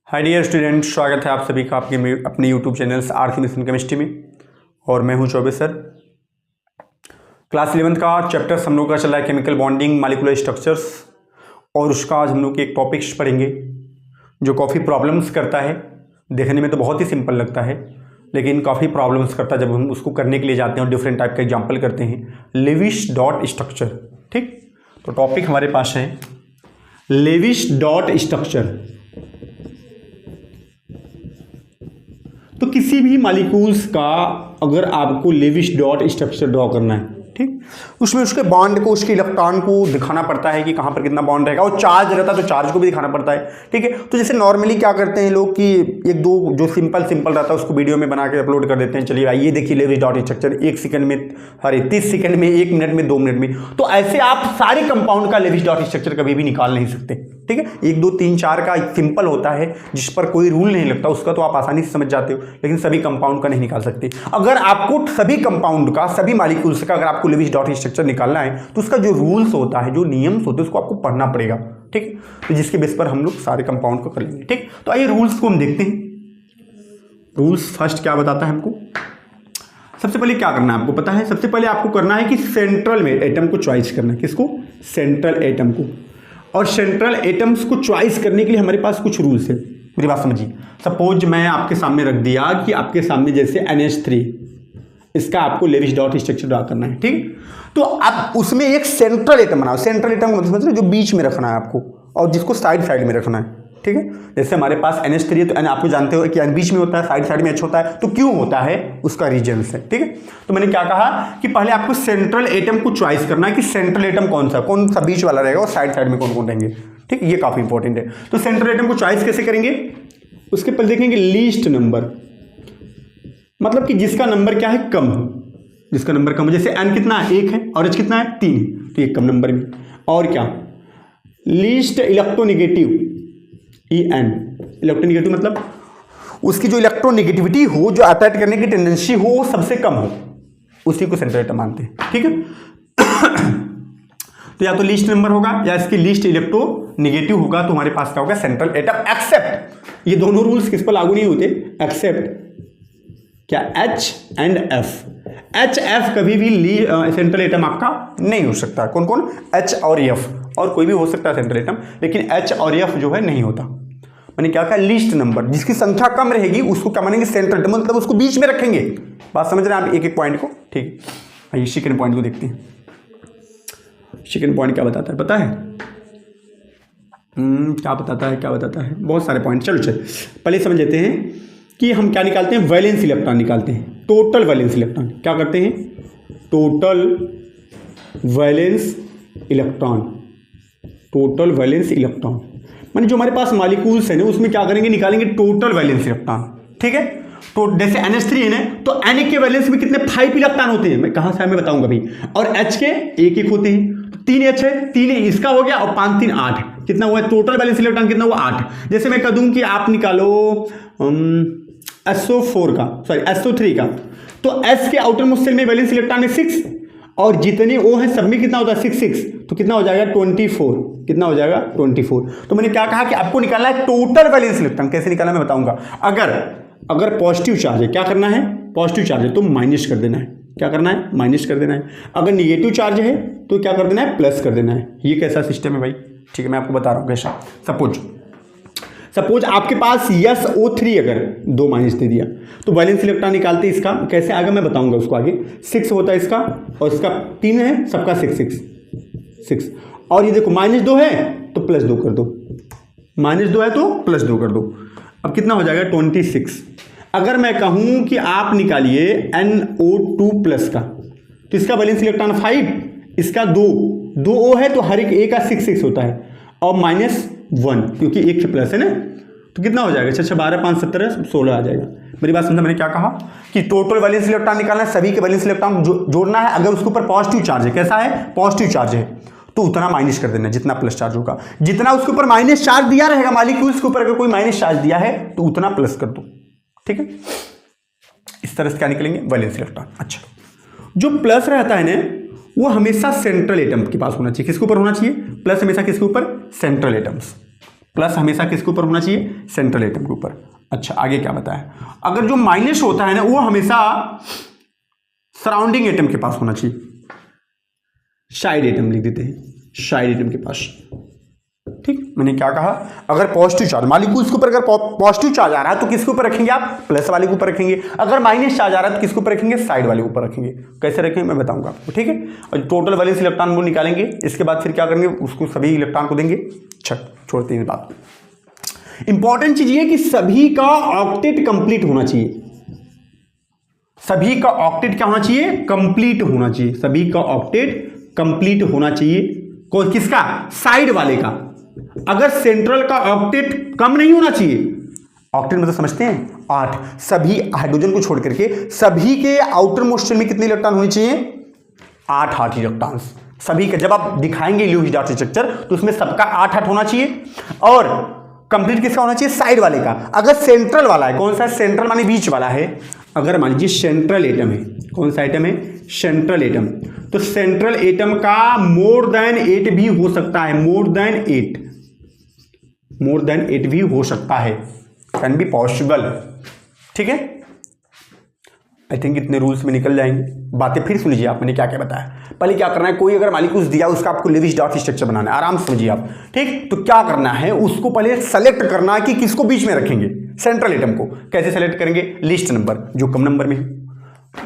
Hi dear student, स्वागत है आप सभी का आपके अपने YouTube channel RC mission chemistry में। और मैं हूं चौबे सर। क्लास 11th का चैप्टर हम लोग का चल रहा है केमिकल बॉन्डिंग मॉलिक्यूलर स्ट्रक्चर्स, और उसका आज हम लोग एक टॉपिक्स पढ़ेंगे जो काफ़ी प्रॉब्लम्स करता है। देखने में तो बहुत ही सिंपल लगता है लेकिन काफ़ी प्रॉब्लम्स करता है जब हम उसको करने के लिए जाते हैं और डिफरेंट टाइप का एग्जाम्पल करते हैं। Lewis dot structure. ठीक, तो टॉपिक हमारे पास है लेविस डॉट स्ट्रक्चर। तो किसी भी मॉलिक्यूल्स का अगर आपको लेविस डॉट स्ट्रक्चर ड्रॉ करना है, ठीक, उसमें उसके बॉन्ड को, उसके इलेक्ट्रॉन को दिखाना पड़ता है कि कहाँ पर कितना बॉन्ड रहेगा, और चार्ज रहता है तो चार्ज को भी दिखाना पड़ता है। ठीक है, तो जैसे नॉर्मली क्या करते हैं लोग कि एक दो जो सिंपल रहता है उसको वीडियो में बना के अपलोड कर देते हैं। चलिए भाई ये देखिए लेविस डॉट स्ट्रक्चर 1 सेकंड में, 30 सेकंड में, 1 मिनट में, 2 मिनट में। तो ऐसे आप सारे कंपाउंड का लेविस डॉट स्ट्रक्चर कभी भी निकाल नहीं सकते। ठीक है, 1 2 3 4 का सिंपल होता है जिस पर कोई रूल नहीं लगता, उसका तो आप आसानी से समझ जाते हो, लेकिन सभी कंपाउंड का नहीं निकाल सकते। अगर आपको सभी कंपाउंड का, सभी मॉलिक्यूल्स का अगर आपको लेविस डॉट स्ट्रक्चर निकालना है तो उसका जो रूल्स होता है, जो नियम्स होते हैं, उसको आपको पढ़ना पड़ेगा। ठीक है, तो जिसके बेस पर हम लोग सारे कंपाउंड को कर लेंगे। ठीक, तो आइए रूल्स को हम देखते हैं। रूल्स फर्स्ट क्या बताता है हमको, सबसे पहले क्या करना है आपको पता है। सबसे पहले आपको करना है कि सेंट्रल में एटम को चॉइस करना है। किसको? सेंट्रल एटम को। और सेंट्रल एटम्स को चॉइस करने के लिए हमारे पास कुछ रूल्स है। मेरी बात समझिए। सपोज मैं आपके सामने रख दिया कि आपके सामने जैसे NH3, इसका आपको लेविस डॉट स्ट्रक्चर ड्रा करना है। ठीक, तो आप उसमें एक सेंट्रल एटम बनाओ। सेंट्रल एटम मतलब जो बीच में रखना है आपको, और जिसको साइड साइड में रखना है। ठीक है, जैसे हमारे पास NH3 है तो N आपको जानते हो कि N बीच में होता है, साइड साइड में H होता है। तो क्यों होता है उसका रीजन है। ठीक है, तो मैंने क्या कहा कि पहले आपको सेंट्रल एटम को चॉइस करना है कि सेंट्रल एटम कौन सा बीच वाला रहेगा और साइड साइड में कौन कौन रहेंगे। ठीक, ये काफी इंपॉर्टेंट है। तो सेंट्रल एटम को चॉइस कैसे करेंगे, उसके पहले देखेंगे लीस्ट नंबर, मतलब कि जिसका नंबर क्या है, कम हो। जिसका नंबर कम हो, जैसे N कितना है, 1 है, और H कितना है, 3 है, तो ये कम नंबर में। और क्या, लीस्ट इलेक्ट्रोनेगेटिव, EN। इलेक्ट्रोनेगेटिव मतलब उसकी जो इलेक्ट्रोनेगेटिविटी हो, जो अट्रैक्ट करने की टेंडेंसी हो, वो सबसे कम हो, उसी को सेंट्रल एटम मानते हैं। ठीक है, तो या तो लीस्ट नंबर होगा या इसकी लीस्ट इलेक्ट्रोनेगेटिव होगा, तो हमारे पास क्या होगा, सेंट्रल एटम। एक्सेप्ट, ये दोनों रूल्स किस पर लागू नहीं होते, एक्सेप्ट क्या, H एंड F। HF कभी भी सेंट्रल एटम आपका नहीं हो सकता। कौन कौन? H और F, और कोई भी हो सकता है सेंट्रल एटम, लेकिन H और F जो है नहीं होता। मैंने क्या कहा, लिस्ट नंबर, जिसकी संख्या कम रहेगी उसको क्या मानेंगे, सेंट्रल एटम, मतलब उसको बीच में रखेंगे। बात समझ रहे हैं आप एक एक पॉइंट को। ठीक, आइए सेकंड पॉइंट को देखते हैं। सेकंड पॉइंट क्या बताता है पता है? क्या बताता है, बहुत सारे पॉइंट। चलो पहले समझ लेते हैं कि हम क्या निकालते हैं, वैलेंस इलेक्ट्रॉन निकालते हैं। टोटल वैलेंस इलेक्ट्रॉन क्या करते हैं, total valence electron. Total valence electron माने जो हमारे पास मॉलिक्यूल्स है ना, उसमें क्या करेंगे, निकालेंगे टोटल वैलेंस इलेक्ट्रॉन। ठीक है, तो जैसे NH3 है ना, तो N के वैलेंस में कितने 5 इलेक्ट्रॉन होते हैं, मैं कहाँ से मैं बताऊंगा भाई। और H के 1 होते हैं, तो 3 H है, 3 इसका हो गया, और 5 3 8, कितना हुआ टोटल वैलेंस इलेक्ट्रॉन, कितना हुआ 8। जैसे मैं कह दूं कि आप निकालो SO4 का, सॉरी SO3 का, तो S के आउटर मोस्ट शेल में वैलेंस इलेक्ट्रॉन है 6, और जितने O है सब में कितना होता है 6 6, तो कितना हो जाएगा 24। कितना हो जाएगा 24। तो मैंने क्या कहा कि आपको निकालना है टोटल वैलेंस इलेक्ट्रॉन। कैसे निकालना मैं बताऊंगा। अगर पॉजिटिव चार्ज है, क्या करना है, पॉजिटिव चार्ज है तो माइनस कर देना है। क्या करना है, माइनस कर देना है। अगर निगेटिव चार्ज है तो क्या कर देना है, प्लस कर देना है। ये कैसा सिस्टम है भाई, ठीक है, मैं आपको बता रहा हूँ कैसा। सपोज आपके पास SO3 अगर 2 माइनस दे दिया, तो वैलेंस इलेक्ट्रॉन निकालते इसका कैसे, आगे मैं बताऊंगा उसको आगे। 6 होता है इसका, और इसका 3 है, सबका 6। और ये देखो -2 है तो +2 कर दो, -2 है तो +2 कर दो। अब कितना हो जाएगा 26। अगर मैं कहूं कि आप निकालिए NO2+ का, तो इसका वैलेंस इलेक्ट्रॉन 5, इसका 2 O है, तो हर एक A का 6 होता है, और -1 क्योंकि 1 के प्लस है ना, तो कितना हो जाएगा 6 12 5 17 16 आ जाएगा। मेरी बात समझा। मैंने क्या कहा कि टोटल वैलेंस इलेक्ट्रॉन निकालना है, सभी के वैलेंस इलेक्ट्रॉन जोड़ना है। अगर उसके ऊपर पॉजिटिव चार्ज है, कैसा है, पॉजिटिव चार्ज है, तो उतना माइनस कर देना जितना प्लस चार्ज होगा। जितना उसके ऊपर माइनस चार्ज दिया रहेगा, मॉलिक्यूल्स के ऊपर अगर कोई माइनस चार्ज दिया है तो उतना प्लस कर दो। ठीक है, इस तरह से क्या निकलेंगे, वैलेंस इलेक्ट्रॉन। अच्छा, जो प्लस रहता है ना, वो हमेशा सेंट्रल एटम के पास होना चाहिए। किसके ऊपर होना चाहिए, प्लस हमेशा किसके ऊपर, सेंट्रल एटम्स। प्लस हमेशा किसके ऊपर होना चाहिए, सेंट्रल एटम के ऊपर। अच्छा आगे क्या बताया, अगर जो माइनस होता है ना वो हमेशा सराउंडिंग एटम के पास होना चाहिए, साइड एटम लिख देते हैं, साइड एटम के पास। ठीक, मैंने क्या कहा, अगर पॉजिटिव चार्ज मॉलिक्यूल्स के ऊपर अगर पॉजिटिव चार्ज आ रहा है तो किसके ऊपर रखेंगे आप, प्लस वाले के ऊपर रखेंगे। अगर माइनस चार्ज आ रहा है तो किसके ऊपर रखेंगे, साइड वाले के ऊपर रखेंगे। कैसे रखेंगे मैं बताऊंगा आपको, ठीक है। और टोटल वैलेंस इलेक्ट्रॉन वो निकालेंगे, इसके बाद फिर क्या करेंगे, उसको सभी इलेक्ट्रॉन को देंगे। अच्छा छोड़ते हैं बात, इंपॉर्टेंट चीज ये कि सभी का ऑक्टेट कंप्लीट होना चाहिए, सभी का ऑक्टेट क्या होना चाहिए, कंप्लीट होना चाहिए, सभी का ऑक्टेट कंप्लीट होना चाहिए। कौन, किसका, साइड वाले का। अगर सेंट्रल का ऑक्टेट कम नहीं होना चाहिए, ऑक्टेट मतलब समझते हैं 8, सभी हाइड्रोजन को छोड़ करके सभी के आउटर मोस्ट में कितने इलेक्ट्रॉन होने चाहिए, 8 इलेक्ट्रॉन्स सभी का। जब आप दिखाएंगे ल्यूइस डॉट स्ट्रक्चर तो उसमें सबका 8 होना चाहिए, और कंप्लीट किसका होना चाहिए, साइड वाले का। अगर सेंट्रल वाला है, कौन सा सेंट्रल माने बीच वाला है, अगर मान लीजिए सेंट्रल एटम है, कौन सा एटम है, सेंट्रल एटम, तो सेंट्रल एटम का मोर देन 8 भी हो सकता है, मोर देन 8 भी हो सकता है, कैन बी पॉसिबल। ठीक है, आई थिंक इतने रूल्स में निकल जाएंगे। बातें फिर सुन लीजिए आप, मैंने क्या क्या बताया। पहले क्या करना है, कोई अगर मॉलिक्यूल्स दिया उसका आपको लेविस डॉट स्ट्रक्चर बनाना है, आराम से समझिए आप। ठीक, तो क्या करना है, उसको पहले सेलेक्ट करना है कि किसको बीच में रखेंगे, सेंट्रल एटम को। कैसे सेलेक्ट करेंगे, लिस्ट नंबर, जो कम नंबर में है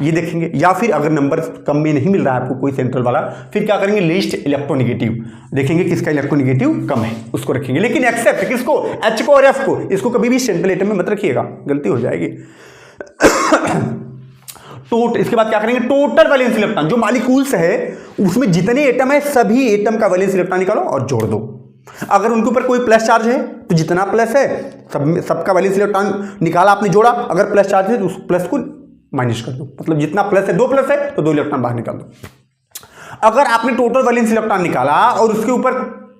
ये देखेंगे, या फिर अगर नंबर कम में नहीं मिल रहा है आपको कोई सेंट्रल वाला, फिर क्या करेंगे, लिस्ट इलेक्ट्रोनेगेटिव, देखेंगे किसका इलेक्ट्रोनेगेटिव कम है उसको रखेंगे। लेकिन एक्सेप्ट किसको, एच को और एफ को, इसको कभी भी सेंट्रल एटम में मत रखिएगा, गलती हो जाएगी। इसके बाद क्या करेंगे, टोटल वैलेंस इलेक्ट्रॉन जो मॉलिक्यूल्स है उसमें जितने एटम है सभी एटम का वैलेंस इलेक्ट्रॉन निकालो और जोड़ दो। अगर उनके ऊपर कोई प्लस चार्ज है तो जितना प्लस है सबका वैलेंस इलेक्ट्रॉन निकाला आपने, जोड़ा। अगर प्लस चार्ज है तो उस प्लस को माइनस कर दो, मतलब जितना प्लस है, 2 प्लस है तो 2 इलेक्ट्रॉन बाहर निकाल दो। अगर आपने टोटल वैलेंस इलेक्ट्रॉन निकाला और उसके ऊपर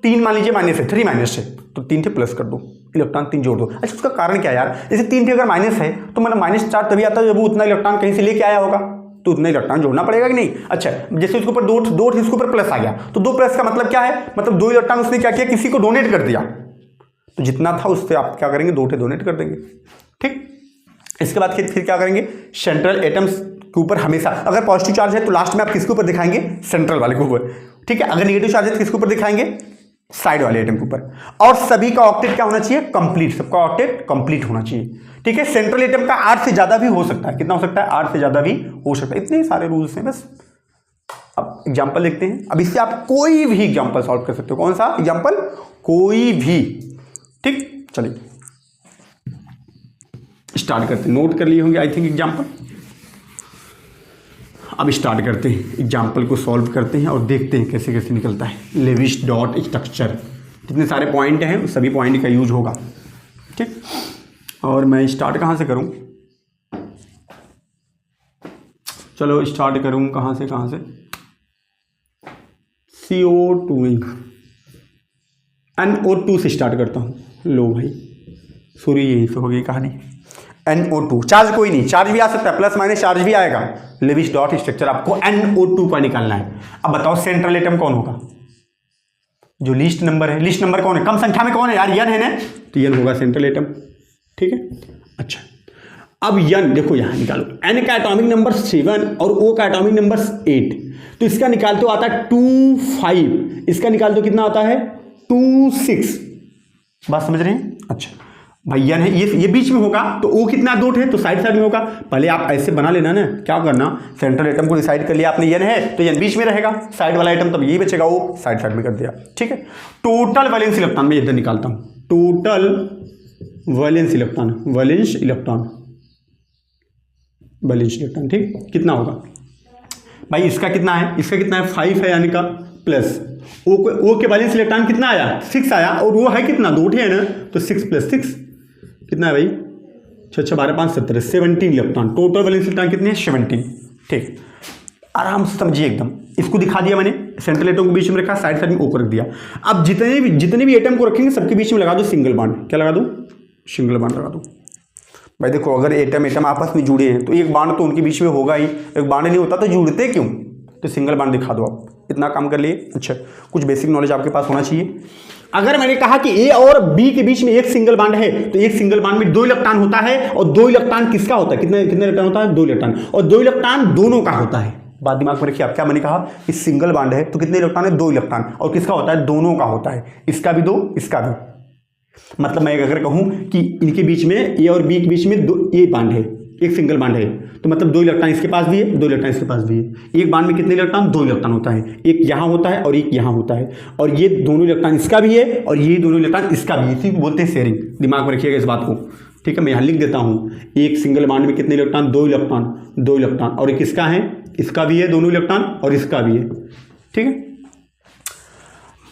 3 मान लीजिए माइनस है, 3 माइनस है, तो 3 थे प्लस कर दो, इलेक्ट्रॉन 3 जोड़ दो। अच्छा उसका कारण क्या यार, जैसे 3 थे अगर माइनस है तो मतलब माइनस चार्ज तभी आता है जब वो उतना इलेक्ट्रॉन कहीं से लेके आया होगा, तो उतना इलेक्ट्रॉन जोड़ना पड़ेगा कि नहीं। अच्छा जैसे उसके ऊपर 2 थे, उसके ऊपर प्लस आ गया, तो 2 प्लस का मतलब क्या है, मतलब 2 इलेक्ट्रॉन उसने क्या किया, किसी को डोनेट कर दिया, तो जितना था उससे आप क्या करेंगे, 2 थे डोनेट कर देंगे। ठीक, इसके बाद फिर क्या करेंगे, सेंट्रल एटम्स के ऊपर हमेशा अगर पॉजिटिव चार्ज है तो लास्ट में आप किसके ऊपर दिखाएंगे, सेंट्रल वाले के ऊपर। ठीक है, अगर नेगेटिव चार्ज है तो किसके ऊपर दिखाएंगे, साइड वाले एटम के ऊपर। और सभी का ऑक्टेट क्या होना चाहिए, कंप्लीट, सबका ऑक्टेट कंप्लीट होना चाहिए। ठीक है, सेंट्रल एटम का 8 से ज्यादा भी हो सकता है, कितना हो सकता है, 8 से ज्यादा भी हो सकता है। इतने सारे रूल्स हैं बस। अब एग्जांपल देखते हैं, अब इससे आप कोई भी एग्जांपल सॉल्व कर सकते हो। कौन सा एग्जांपल, कोई भी। ठीक, चलिए स्टार्ट करते हैं, नोट कर लिए होंगे आई थिंक एग्जांपल। अब स्टार्ट करते हैं, एग्जाम्पल को सॉल्व करते हैं और देखते हैं कैसे कैसे निकलता है लेविस डॉट स्ट्रक्चर। जितने सारे पॉइंट हैं सभी पॉइंट का यूज होगा। ठीक, और मैं स्टार्ट कहाँ से करूँ, चलो स्टार्ट करूँ कहाँ से CO2 NO2 से स्टार्ट करता हूँ। लो भाई सॉरी, यही से हो गई कहानी। NO2 चार्ज कोई नहीं, चार्ज भी आ सकता है, प्लस माइनस चार्ज भी आएगा। लेविस डॉट स्ट्रक्चर आपको NO2 का निकालना है। अब बताओ सेंट्रल एटम कौन होगा, जो लीस्ट नंबर है। लीस्ट नंबर कौन है, कम संख्या में कौन है यार, N है ना, तो N होगा सेंट्रल एटम। ठीक है, अच्छा अब N देखो यहाँ निकालो, N का एटॉमिक नंबर 7 और O का एटॉमिक नंबर 8, तो इसका निकाल तो आता है 25, इसका निकाल तो कितना आता है 26। बात समझ रहे हैं। अच्छा भाई N है, ये बीच में होगा, तो O कितना 2 है तो साइड में होगा। पहले आप ऐसे बना लेना ना, क्या करना, सेंट्रल एटम को डिसाइड कर लिया आपने, N है तो N बीच में रहेगा, साइड वाला एटम तब यही बचेगा, O साइड में कर दिया। ठीक है, टोटल वैलेंस इलेक्ट्रॉन में इधर निकालता हूं, टोटल वैलेंस इलेक्ट्रॉन, ठीक कितना होगा भाई, इसका कितना है, 5 है यानी का, प्लस O के वैलेंस इलेक्ट्रॉन कितना आया, 6 आया, और वो है कितना 2 है ना, तो 6 + 6 कितना है भाई, 6 6 12 5 17 17 इलेक्ट्रॉन। टोटल वैलेंस इलेक्ट्रॉन कितने हैं 17। ठीक, आराम से समझिए एकदम, इसको दिखा दिया मैंने, सेंट्रल एटम को बीच में रखा, साइड में O को रख दिया। अब जितने भी एटम को रखेंगे सबके बीच में लगा दो सिंगल बॉन्ड, क्या लगा दो, सिंगल बॉन्ड लगा दो। भाई देखो अगर एटम आपस में जुड़े हैं तो एक बॉन्ड तो उनके बीच में होगा ही, एक बॉन्ड नहीं होता तो जुड़ते क्यों, तो सिंगल बॉन्ड दिखा दो आप, इतना काम कर लिए। अच्छा कुछ बेसिक नॉलेज आपके पास होना चाहिए। अगर मैंने कहा कि ए और बी के बीच में एक सिंगल बॉन्ड है तो एक सिंगल बॉन्ड में 2 इलेक्ट्रॉन होता है, और 2 इलेक्ट्रॉन किसका होता है, कितने कितने इलेक्ट्रॉन होता है, 2 इलेक्ट्रॉन, और 2 इलेक्ट्रॉन दोनों का होता है। बात दिमाग में रखिए आप, क्या मैंने कहा कि सिंगल बॉन्ड है तो कितने इलेक्ट्रॉन है, 2 इलेक्ट्रॉन, और किसका होता है, दोनों का होता है, इसका भी 2 इसका भी। मतलब मैं अगर कहूं कि इनके बीच में ए और बी के बीच में ये बॉन्ड है, एक सिंगल बॉन्ड है, तो मतलब 2 इलेक्ट्रॉन इसके पास भी है, 2 इलेक्ट्रॉन इसके पास भी है। एक बॉन्ड में कितने इलेक्ट्रॉन, 2 इलेक्ट्रॉन होता है, एक यहाँ होता है और एक यहाँ होता है, और ये दोनों इलेक्ट्रॉन इसका भी है और ये दोनों इलेक्ट्रॉन इसका भी है। इसी को बोलते हैं शेयरिंग। दिमाग में रखिएगा इस बात को, ठीक है। मैं यहाँ लिख देता हूँ, एक सिंगल बॉन्ड में कितने इलेक्ट्रॉन, 2 इलेक्ट्रॉन, 2 इलेक्ट्रॉन, और एक किसका है, इसका भी है दोनों इलेक्ट्रॉन और इसका भी है, ठीक है।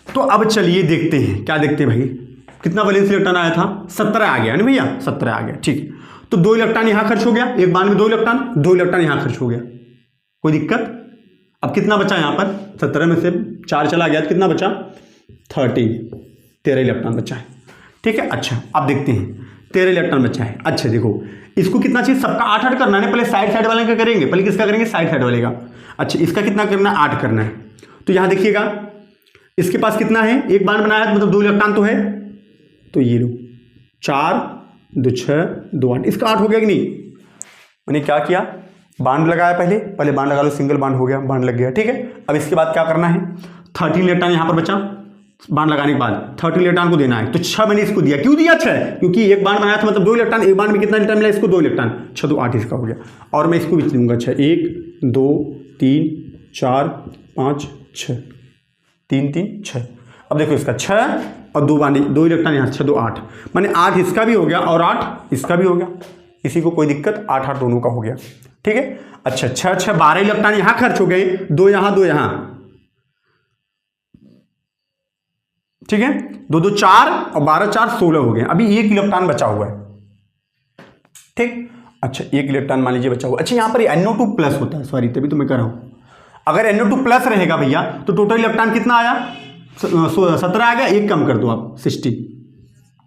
तो अब चलिए देखते हैं, क्या देखते हैं भाई, कितना वैलेंस इलेक्ट्रॉन आया था, 17 आ गया है ना भैया, 17 आ गया, ठीक। तो 2 इलेक्ट्रॉन यहां खर्च हो गया, एक बार में 2 इलेक्ट्रॉन, 2 इलेक्ट्रॉन यहां खर्च हो गया, कोई दिक्कत। अब कितना बचा यहां पर, 17 में से 4 चला गया तो कितना बचा, 13 इलेक्ट्रॉन बचा है, ठीक है। अच्छा अब देखते हैं, 13 इलेक्ट्रॉन बचा है। अच्छा देखो, इसको कितना चाहिए, सबका 8 करना है, पहले साइड वाले का करेंगे, पहले किसका करेंगे, साइड वाले का। अच्छा इसका कितना करना है, 8 करना है। तो यहां देखिएगा इसके पास कितना है, एक बांड बनाया तो मतलब 2 इलेक्ट्रॉन तो है, तो ये लो 4 2 6 2 8, इसका 8 हो गया कि नहीं। मैंने क्या किया, बांड लगाया, पहले बांड लगा लो, सिंगल बांड हो गया, बांड लग गया, ठीक है। अब इसके बाद क्या करना है, 13 इलेक्ट्रॉन यहां पर बचा, बांड लगाने के बाद 13 इलेक्ट्रॉन को देना है, तो 6 मैंने इसको दिया। क्यों दिया 6, क्योंकि एक बांड बनाया था मतलब 2 इलेक्ट्रॉन, एक बांड में कितना इलेक्ट्रॉन मिला, इसको 2 इलेक्ट्रॉन, 6 2 8 इसका हो गया। और मैं इसको भी दूंगा 6, 1 2 3 4 5 6, 3 3 6। अब देखो इसका 6 और 2 इलेक्ट्रॉन यहाँ, 6 2 8, माने 8 इसका भी हो गया और 8 इसका भी हो गया, इसी को कोई दिक्कत, 8 8 दोनों का हो गया, ठीक है। अच्छा 6 6 12 इलेक्ट्रॉन यहाँ खर्च हो गए, 2 यहाँ 2 यहाँ, ठीक है। 2 2 4 और 12 4 16 हो गए। अभी 1 इलेक्ट्रॉन बचा हुआ है, ठीक। अच्छा 1 इलेक्ट्रॉन मान लीजिए बचा हुआ। अच्छा यहाँ पर NO2 प्लस होता है, सॉरी तभी तो मैं कह रहा हूँ, अगर NO2 प्लस रहेगा भैया तो टोटल इलेक्ट्रॉन कितना आया, 17 आ गया, 1 कम कर दो आप, 16,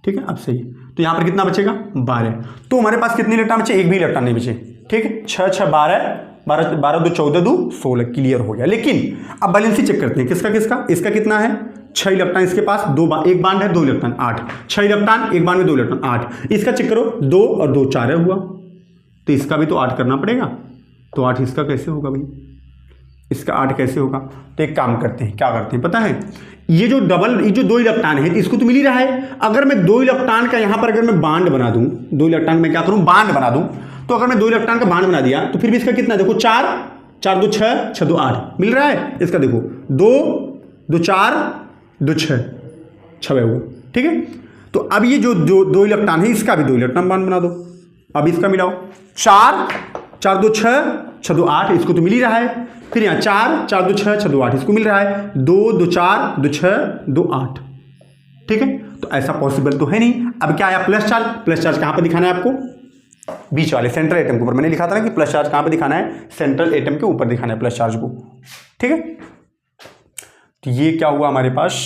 ठीक है। अब सही, तो यहाँ पर कितना बचेगा, 12। तो हमारे पास कितने इलेक्ट्रॉन बचे, एक भी इलेक्ट्रॉन नहीं बचे, ठीक है। 6 6 12 12 2 14 2 16, क्लियर हो गया। लेकिन अब बैलेंस चेक करते हैं, किसका किसका, इसका कितना है, 6 इलेक्ट्रॉन इसके पास, एक बांड है 2 इलेक्ट्रॉन 8, 6 इलेक्ट्रॉन एक बांड में 2 इलेक्ट्रॉन 8, इसका चेक करो, 2 और 2 4 हुआ, तो इसका भी तो 8 करना पड़ेगा, तो 8 इसका कैसे होगा भाई, इसका 8 कैसे होगा। तो एक काम करते हैं, क्या करते हैं पता है, ये जो 2 इलेक्ट्रॉन है इसको तो मिल ही रहा है। अगर मैं 2 इलेक्ट्रॉन का यहाँ पर अगर मैं बांड बना दूं, 2 इलेक्ट्रॉन में क्या करूं, बांड बना दूं, तो अगर मैं 2 इलेक्ट्रॉन का बांड बना दिया तो फिर भी इसका कितना, देखो 4 4 2 6 6 2 8 मिल रहा है। इसका देखो 2 2 4 2 6 6 हुआ, ठीक है। तो अब ये जो 2 इलेक्ट्रॉन है इसका भी 2 इलेक्ट्रॉन बांड बना दो। अब इसका मिलाओ, 4 4 2 6 6 2 8, इसको तो मिल ही रहा है। फिर यहाँ 4 4 2 6 6 2 8, इसको मिल रहा है, 2 2 4 2 6 2 8, ठीक है। तो ऐसा पॉसिबल तो है नहीं। अब क्या आया, प्लस चार्ज। प्लस चार्ज कहाँ पर दिखाना है आपको, बीच वाले सेंट्रल एटम के ऊपर। मैंने लिखा था ना कि प्लस चार्ज कहाँ पर दिखाना है, सेंट्रल एटम के ऊपर दिखाना है प्लस चार्ज को, ठीक है। तो ये क्या हुआ हमारे पास,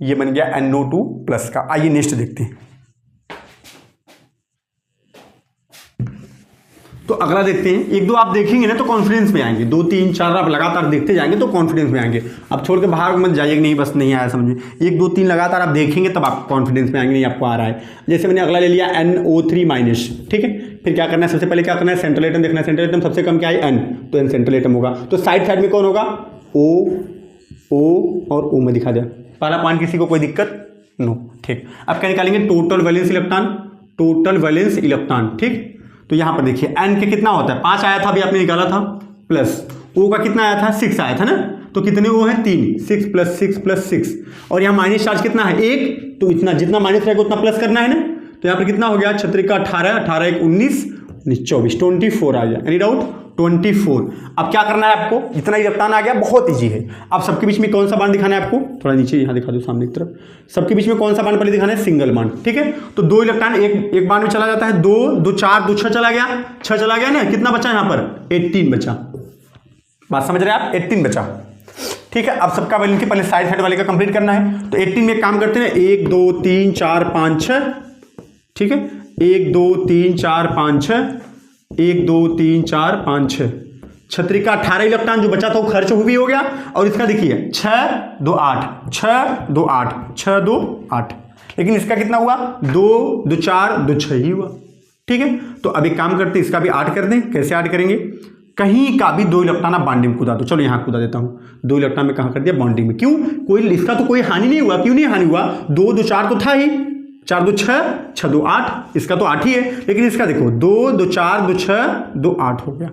ये बन गया NO2 प्लस का। आइए नेक्स्ट देखते हैं। तो अगला देखते हैं, 1 2 आप देखेंगे ना तो कॉन्फिडेंस में आएंगे, 2 3 4 आप लगातार देखते जाएंगे तो कॉन्फिडेंस में आएंगे। अब छोड़ के बाहर मत जाइए कि नहीं बस नहीं आया समझिए, 1 2 3 लगातार आप देखेंगे तब आप कॉन्फिडेंस में आएंगे, नहीं आपको आ रहा है। जैसे मैंने अगला ले लिया NO3 माइनस, ठीक है। फिर क्या करना है, सबसे पहले क्या करना है, सेंट्रल एटम देखना है। सेंट्रल एटम सबसे कम क्या है, N, तो N सेंट्रल एटम होगा। तो साइड में कौन होगा, O और O में दिखा दिया। पहला पॉइंट किसी को कोई दिक्कत नो, ठीक। अब क्या निकालेंगे, total valence electron, total valence electron, ठीक। तो यहां पर देखिए N के कितना होता है, 5 आया था अभी आपने निकाला था, प्लस O का कितना आया था, 6 आया था ना, तो कितने वो है 3, 6 प्लस 6 प्लस 6, और यहाँ माइनस चार्ज कितना है 1, तो इतना जितना माइनस रहेगा उतना प्लस करना है ना। तो यहाँ पर कितना हो गया, 6 का 18 18 1 19 24 24 आ गया, एनी डाउट 24। अब क्या करना है आपको, इतना इलेक्ट्रॉन आ गया, बहुत ईजी है। अब सबके बीच में कौन सा बांड दिखाना है आपको, थोड़ा नीचे यहाँ दिखा दो सामने की तरफ, सबके बीच में कौन सा बांड पहले दिखाना है, सिंगल बांड, ठीक है। तो 2 इलेक्ट्रॉन एक बांड में चला जाता है, 2 2 4 2 6 चला गया, 6 चला गया ना, कितना बचा यहाँ पर 18 बचा, बात समझ रहे हैं आप, 18 बचा, ठीक है। अब सबका वैल्यू के पहले साइड वाले का कंप्लीट करना है। तो 18 में एक काम करते हैं, 1 2 3 4 5 6, ठीक है, 1 2 3 4 5 6, 1 2 3 4 5 6, छतरी का 18 इलेक्ट्रॉन जो बचा था वो खर्च भी हो गया। और इसका देखिए 6 2 8 6 2 8 6 2 8, लेकिन इसका कितना हुआ 2 2 4 2 6 ही हुआ। ठीक है, तो अब एक काम करते हैं, इसका भी 8 कर दें। कैसे 8 करेंगे, कहीं का भी 2 इलेक्ट्रॉन आप बॉन्डिंग में कूदा दो। चलो यहाँ कूदा देता हूँ, 2 इलेक्ट्रॉन में कहाँ कर दिया, बॉन्डिंग में। क्यों, कोई इसका तो कोई हानि नहीं हुआ। क्यों नहीं हानि हुआ, 2 2 4 तो था ही, 4 2 6 6 2 8, इसका तो 8 ही है। लेकिन इसका देखो 2 2 4 2 6 2 8 हो गया।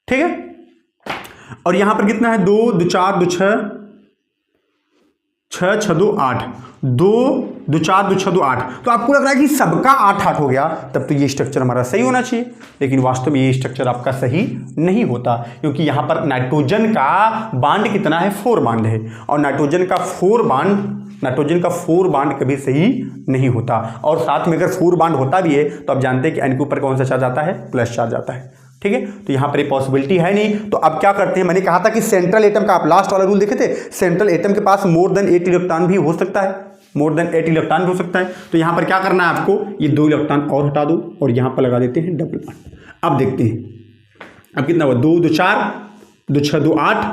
ठीक है, और यहां पर कितना है 2 2 4 2 6 6 6 2 8 2 2 4 2 6 2 8। तो आपको लग रहा है कि सबका 8 8 हो गया, तब तो ये स्ट्रक्चर हमारा सही होना चाहिए। लेकिन वास्तव में ये स्ट्रक्चर आपका सही नहीं होता, क्योंकि यहां पर नाइट्रोजन का बॉन्ड कितना है, 4 बॉन्ड है। और नाइट्रोजन का 4 बॉन्ड कभी सही नहीं होता। और साथ में अगर 4 बॉन्ड होता भी है तो आप जानते हैं कि N के ऊपर कौन सा चार्ज आता है, प्लस चार्ज आता है। ठीक है, तो यहां पर ये पॉसिबिलिटी है नहीं। तो अब क्या करते हैं, मैंने कहा था कि सेंट्रल एटम का, आप लास्ट वाला रूल देखे थे, सेंट्रल एटम के पास मोर देन 8 इलेक्ट्रॉन भी हो सकता है, मोर देन 8 इलेक्ट्रॉन भी हो सकता है। तो यहां पर क्या करना है आपको, ये 2 इलेक्ट्रॉन और हटा दो और यहां पर लगा देते हैं डबल बॉन्ड। अब देखते हैं अब कितना हुआ, 2 2 4 2 6 2 8,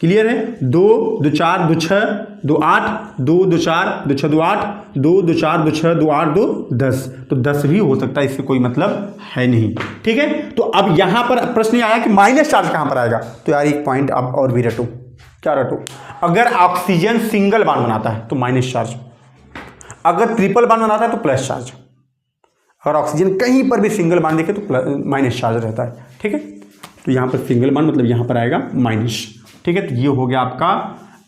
क्लियर है, 2 2 4 2 6 2 8 2 2 4 2 6 2 8 2 2 4 2 6 2 8 2 10, तो 10 भी हो सकता है, इससे कोई मतलब है नहीं। ठीक है, तो अब यहां पर प्रश्न आया कि माइनस चार्ज कहां पर आएगा। तो यार एक पॉइंट आप और भी रटो, क्या रटो, अगर ऑक्सीजन सिंगल बॉन्ड बनाता है तो माइनस चार्ज, अगर ट्रिपल बॉन्ड बनाता है तो प्लस चार्ज, अगर ऑक्सीजन कहीं पर भी सिंगल बॉन्ड देखे तो माइनस चार्ज रहता है। ठीक है, तो यहां पर सिंगल बॉन्ड मतलब यहां पर आएगा माइनस। ठीक है, तो ये हो गया आपका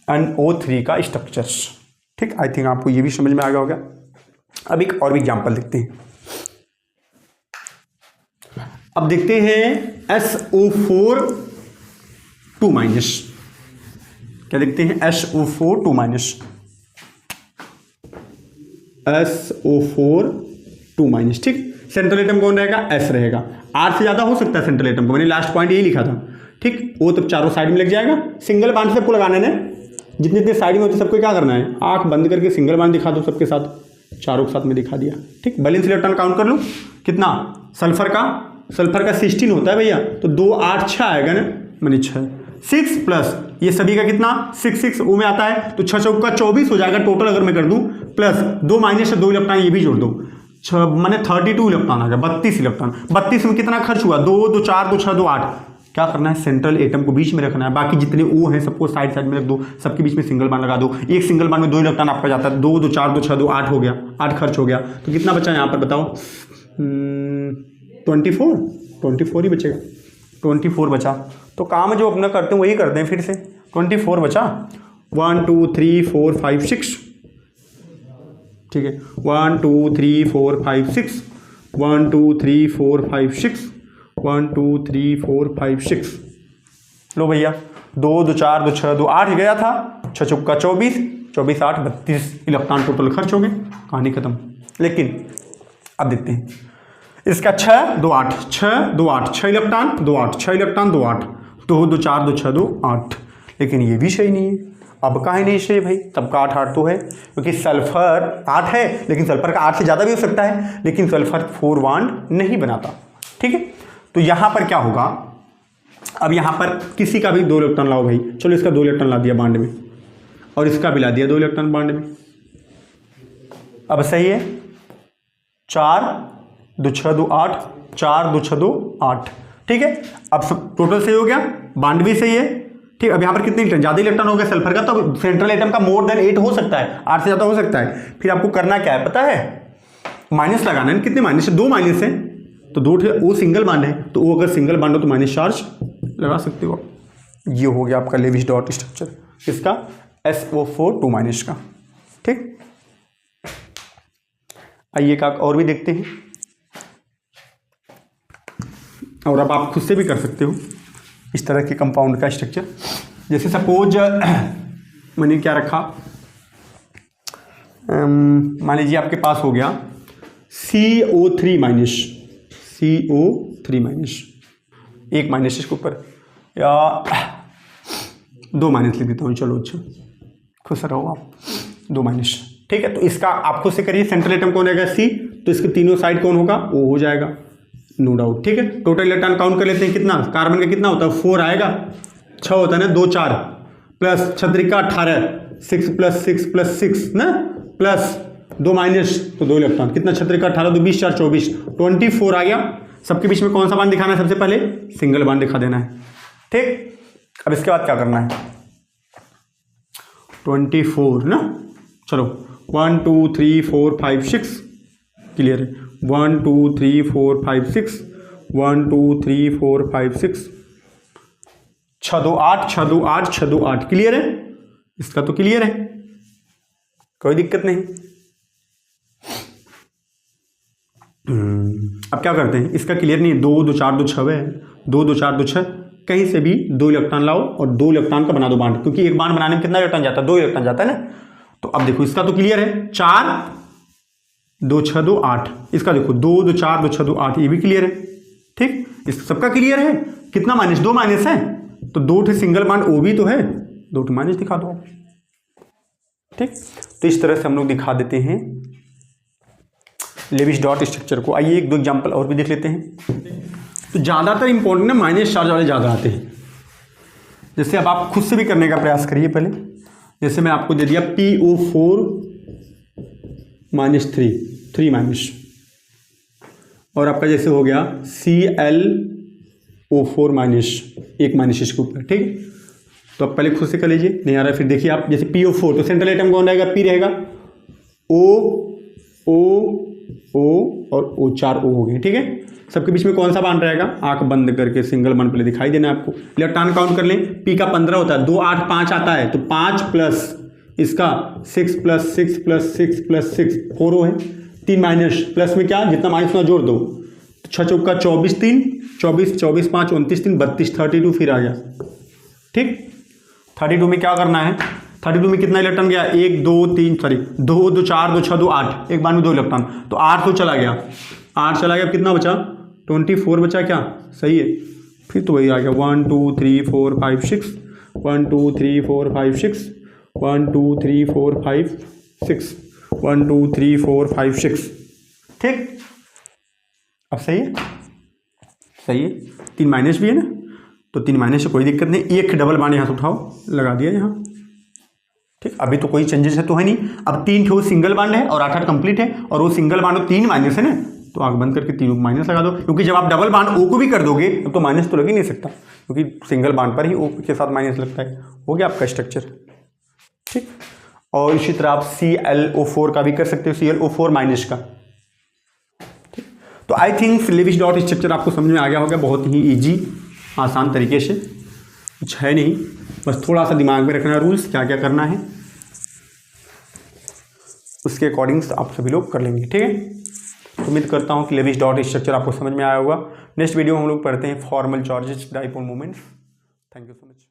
NO3 का स्ट्रक्चर्स। ठीक, आई थिंक आपको ये भी समझ में आ गया होगा। अब एक और भी एग्जांपल देखते हैं। अब देखते हैं SO4 2 माइनस, क्या देखते हैं, SO4 2 माइनस, SO4 2 माइनस। ठीक, सेंट्रल एटम कौन रहेगा, S रहेगा। R से ज्यादा हो सकता है सेंट्रल एटम को, मैंने लास्ट पॉइंट यही लिखा था। ठीक, वो तब चारों साइड में लग जाएगा। सिंगल बांड सबको लगाने ने, जितने जितने साइड में होते सबको क्या करना है, आंख बंद करके सिंगल बांड दिखा दो सबके साथ, चारों के साथ में दिखा दिया। ठीक, बैलेंस इलेक्ट्रॉन काउंट कर लो कितना, सल्फर का 16 होता है भैया, तो 2 8 6 आएगा ना, मानी 6 6 प्लस ये सभी का कितना 6 6 वो में आता है, तो 6 चौका 24 हो जाएगा टोटल। अगर मैं कर दूं प्लस 2 माइनस 2 इलेक्ट्रॉन ये भी जोड़ दो, मैंने 32 इलेक्ट्रॉन आ गया, 32 इलेक्ट्रॉन। 32 में कितना खर्च हुआ, 2 2 4 2 6 2 8। क्या करना है, सेंट्रल एटम को बीच में रखना है, बाकी जितने ओ हैं सबको साइड साइड में रख दो, सबके बीच में सिंगल बॉन्ड लगा दो। एक सिंगल बॉन्ड में 2 इलेक्ट्रॉन आपका जाता है, 2 2 4 2 6 2 8 हो गया, 8 खर्च हो गया। तो कितना बचा यहाँ पर बताओ, 24 ही बचेगा, 24 बचा। तो काम जो अपना करते हैं वही करते हैं फिर से, 24 बचा। 1 2 3 4 5 6, ठीक है, 1 2 3 4 5 6 1 2 3 4 5 6 1 2 3 4 5 6। लो भैया, 2 2 4 2 6 2 8 गया था, 6 चौका 24 24 8 32 इलेक्ट्रॉन टोटल खर्च हो गए, कहानी खत्म। लेकिन अब देखते हैं इसका 6 2 8 6 2 8 6 इलेक्ट्रॉन 2 8 6 इलेक्ट्रॉन 2 8 2 2 4 2 6 2 8। लेकिन ये भी सही नहीं है। अब काहे नहीं सही भाई, सबका 8 8 तो है, क्योंकि सल्फर 8 है, लेकिन सल्फर का 8 से ज़्यादा भी हो सकता है, लेकिन सल्फर 4 बॉन्ड नहीं बनाता। ठीक है, तो यहाँ पर क्या होगा, अब यहाँ पर किसी का भी 2 इलेक्ट्रॉन लाओ भाई, चलो इसका 2 इलेक्ट्रॉन ला दिया बॉन्ड में, और इसका भी ला दिया 2 इलेक्ट्रॉन बॉन्ड में। अब सही है, 4 2 6 2 8 4 2 6 2 8। ठीक है, अब सब टोटल सही हो गया, बॉन्ड भी सही है। ठीक, अब यहाँ पर कितने इलेक्ट्रॉन, ज़्यादा इलेक्ट्रॉन हो गया सल्फर का, तो सेंट्रल एटम का मोर देन 8 हो सकता है, 8 से ज़्यादा हो सकता है। फिर आपको करना क्या है पता है, माइनस लगाना है। कितने माइनस है, 2 माइनस है, तो 2 वो सिंगल बॉन्ड है, तो वो अगर सिंगल बॉन्ड हो तो माइनस चार्ज लगा सकते हो। ये हो गया आपका लेविस डॉट स्ट्रक्चर, इसका SO4 2 माइनस का। ठीक, आइए का और भी देखते हैं, और अब आप खुद से भी कर सकते हो इस तरह के कंपाउंड का स्ट्रक्चर। जैसे सपोज मैंने क्या रखा, मान लीजिए आपके पास हो गया CO3 माइनस, CO3 माइनस, एक माइनस इसके ऊपर, या 2 माइनस लिख देता हूँ, चलो अच्छा खुश रहो आप, 2 माइनस। ठीक है, तो इसका आप खुद से करिए, सेंट्रल एटम कौन रहेगा C, तो इसके तीनों साइड कौन होगा, O हो जाएगा, नो डाउट, ठीक है। टोटल इलेक्ट्रॉन काउंट कर लेते हैं, कितना कार्बन का कितना होता है, 4 आएगा, 6 होता है ना, 2 4 प्लस छत्रिका 18, 6 प्लस 6 प्लस 6 ना, प्लस 2 माइनस तो 2 इलेक्ट्रॉन, कितना छत्रिका 18 2 20 4 24 24 आ गया। सबके बीच में कौन सा बांड दिखाना है, सबसे पहले सिंगल बांड दिखा देना है, ठीक। अब इसके बाद क्या करना है, 24 ना, चलो 1 2 3 4 5 6 क्लियर है, 1 2 3 4 5 6 1 2 3 4 5 6 6 2 8 6 2 8 6 2 8 क्लियर है, इसका तो क्लियर है, कोई दिक्कत नहीं। अब क्या करते हैं, इसका क्लियर नहीं है, 2 2 4 2 6 है, 2 2 4 2 6, कहीं से भी 2 इलेक्ट्रॉन लाओ और 2 इलेक्ट्रॉन का बना दो बांड, क्योंकि एक बांड बनाने में कितना इलेक्ट्रॉन जाता है, 2 इलेक्ट्रॉन जाता है ना। तो अब देखो इसका तो क्लियर है, 4 2 6 2 8, इसका देखो 2 2 4 2 6 2 8, ये भी क्लियर है, ठीक। इस सबका क्लियर है, कितना माइनस, 2 माइनस है, तो 2 ठे सिंगल बांड ओ भी तो है, 2 ठे माइनस दिखा दो, ठीक। तो इस तरह से हम लोग दिखा देते हैं लेविस डॉट स्ट्रक्चर को। आइए 1 2 एग्जाम्पल और भी देख लेते हैं। तो ज़्यादातर इंपॉर्टेंट ना माइनस चार्ज वाले ज़्यादा आते हैं, जैसे अब आप खुद से भी करने का प्रयास करिए पहले। जैसे मैं आपको दे दिया PO4 -3 माइनस, और आपका जैसे हो गया ClO4 माइनस, 1 माइनस इसके ऊपर, ठीक। तो आप पहले खुद से कर लीजिए, नहीं आ रहा है फिर देखिए आप, जैसे PO4 तो सेंट्रल एटम कौन रहेगा, P रहेगा, O और O 4 O हो गए, ठीक है। सबके बीच में कौन सा बांड रहेगा, आंख बंद करके सिंगल बांड पहले दिखाई देना आपको। इलेक्ट्रॉन काउंट कर लें, P का 15 होता है, 2 8 5 आता है, तो 5 प्लस इसका 6 प्लस 6 प्लस 6 प्लस 6 4 O है, 3 माइनस, प्लस में क्या जितना माइनस उतना जोड़ दो, 6 चौका 24 3 24 24 5 29 3 32 32 फिर आ गया, ठीक। 32 में क्या करना है, 32 में कितना इलेक्ट्रॉन गया, 1 2 3 सॉरी 2 2 4 2 6 2 8, एक बार में 2 इलेक्ट्रॉन, तो 8 तो चला गया, 8 चला गया, कितना बचा 24 बचा, क्या सही है, फिर तो वही आ गया 1 2 3 4 5 6 1 2 3 4 5 6 1 2 3 4 5 6 1 2 3 4 5 6, ठीक। अब सही है, सही है, 3 माइनस भी है ना, तो 3 माइनस से कोई दिक्कत नहीं, एक डबल बांड यहाँ से उठाओ, लगा दिया यहाँ, ठीक। अभी तो कोई चेंजेस है तो है नहीं, अब 3 ठो सिंगल बांड है और 8 8 कंप्लीट है, और वो सिंगल बांड 3 माइनस है ना, तो आंख बंद करके 3 माइनस लगा दो, क्योंकि जब आप डबल बांड ओ को भी कर दोगे तो माइनस तो लग ही नहीं सकता, क्योंकि सिंगल बांड पर ही ओ के साथ माइनस लगता है। हो गया आपका स्ट्रक्चर, ठीक। और इसी तरह आप ClO4 का भी कर सकते हो, ClO4 माइनस का, ठीक। तो I think Lewis dot structure आपको समझ में आ गया होगा, बहुत ही ईजी आसान तरीके से, कुछ है नहीं, बस थोड़ा सा दिमाग में रखना रूल्स क्या क्या करना है, उसके अकॉर्डिंग आप सभी लोग कर लेंगे, ठीक है। तो उम्मीद करता हूँ कि लेविस डॉट स्ट्रक्चर आपको समझ में आया होगा। नेक्स्ट वीडियो हम लोग पढ़ते हैं formal charges dipole moments. Thank you so much.